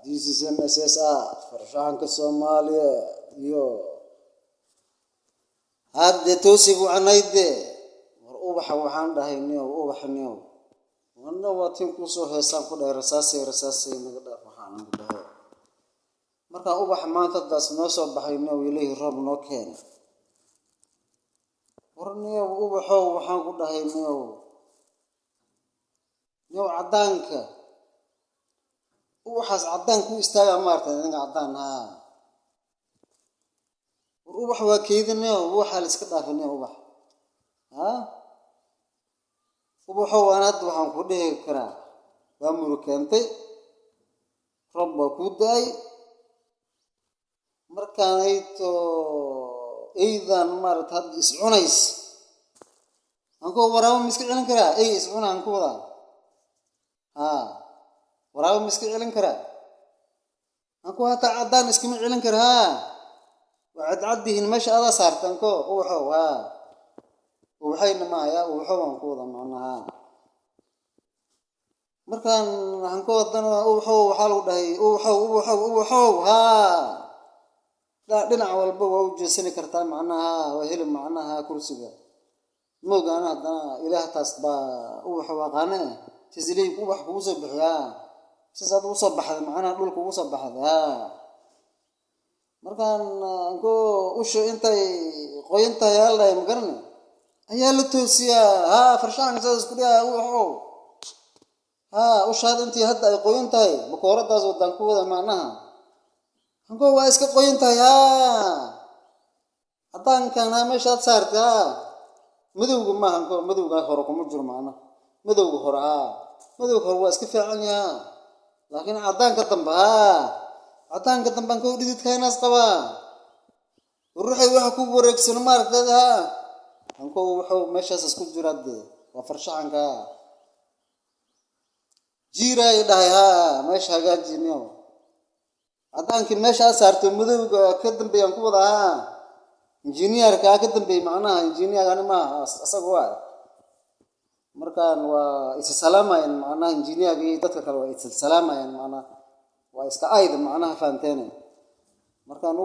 This is MSSR farshaxanka Soomaaliya iyo hadda toosigu anayde war ubaxa waxaan dhahaynay ubaxniyo wana waatin ku soo heesaan ku dheer rasaasay naga dhaaf waxaan ugu dhahay marka ubax maanta daas noo soo baxayno Ilaahay roob noo keenay warniyo ubaxo waxaan ku dhahaynay niyo cadaanka ubaxaas cadaan ku istaaga maartay aniga cadaan ubax waa keedinayo waxa la iska dhaafinay ubax ubaxo waanad waxaan ku dhihi karaa waa murukeentay roob waa ku daay markaan ay to eedan maartay had is cunays anko waraabo miska cilin karaa ay is cunaan ku wada waraabo miska cilin karaa anko hata cadaan iskama cilin karaa وعدين مش هذا صار تنكو وحوا وحين ما يا وحوا نقول معناها مركان هنكو ضنا وحوا حلو ده وحوا لا دنا والبو وجسني كرتا معناها وهل معناها كرسي مو قانا ضنا إله تصبا وحوا قانا تزلي وحوا وصبح يا سيزاد وصبح معنا دولك وصبح markaan anko usho intay qoyinta yaalay ma garanay ayaa la toosiyaa farshaxan saas ku dhigaa ushaad intii hadda ay qoyintahay bakooradaas wadan ku wada macnaha anko waa iska qoyintahay hadaan kana meeshaad saarta madowga ma anko madowga hore kuma jiro macnaha madowga hore waa iska fiican yahay laakiin cadaanka dambe عطان قدام بانكو ديت كايناس قبا وروحي waxa ku wareegsan maartada anko wuxuu meeshaas isku jiraad waa jiray dhahay meesha hagaajiniyo cadaanki meesha saarto madowga ka dambeeyaan ku wada engineer-ka ka dambeeyay macnaha engineer-gani ma asagu waa markaan waa is salaamayeen macnaha engineer-ga dadka kale waa is salaamayeen macnaha waa iska ayda macnaha faanteena markaan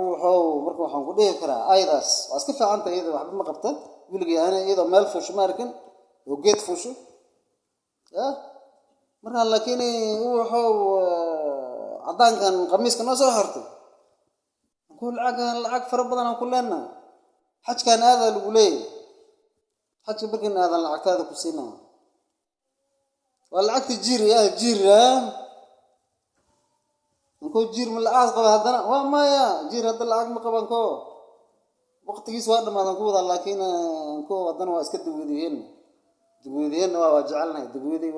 marka waxaan ku dhihi karaa aydaas waa iska fiican tahay waxba ma qabta wiilgii ana iyadoo meel fuusho markan oo geed fuusho marka laakiin cadaankan qamiiska noo soo xirtay ku lacag fara badan aan ku leenna xajkan aada lagu leeyahay xajka barkin aadan lacagtaada ku siinaa waa lacagta jiira anko jiir ma la'aas qaba hadana waa maya jiir hada lacag ma qaban ko waqtigiis waa dhamaadan ku wada laakiin anko wadana waa iska dawladeen waa jecelnahay dawladii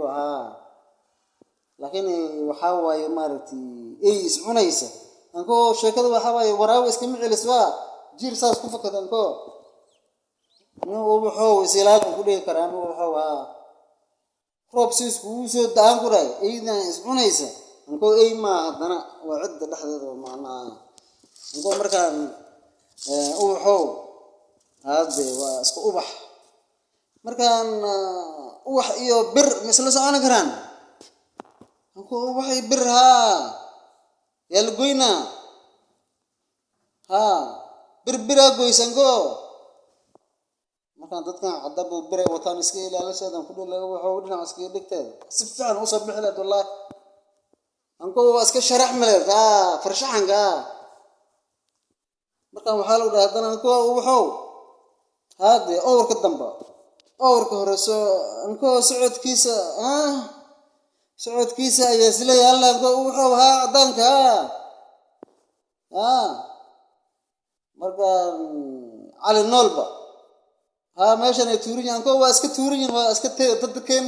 laakiin waxa waaye maaragtay ay is cunaysa anko sheekada waxa waaye waraaw iska micilis waa jiir saas ku fakadan ko wuxuu isilaad ku dhigi karaan roob siis ku soo daan ku ray aydan is cunaysa anko ay ma hadana waa cid dhaxdeeda macnaha anko markaan hada waa isku ubax markaan ubax iyo bir misla socon karaan anko waxay bir yaa la goyna bir goysan go markaan dadkan cadab bir wataan iska ilaalashadaan ku dhulay wuxuu dhinac iska dhigtay si fiican u soo bixilay wallahi anko iska sharax maleed farshaxanka markaan waxa lagu dhahay anko wuxuu hada awrka damba awrka hore soo anko socodkiisa ayaa isla yaala anko wuxuu cadaanka markaan cali noolba meeshan ay tuurin anko waa iska tuurin waa iska dadkeen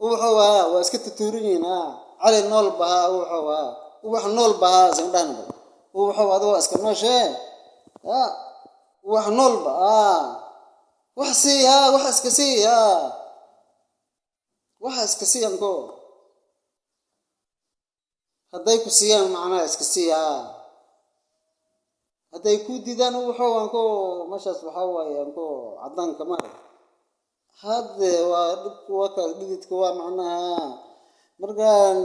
wuxuu waa iska tuurin على النول بها وح النول بها زندان وح هذا اسك نوشه وح نول بها وح اسكسي انكو هداي كسيان معنا اسكسي هداي كوديدان وح انكو مشاس waxa way انكو عدان كمان هذا waa dhibku waa ka dhididku waa macnaha markaan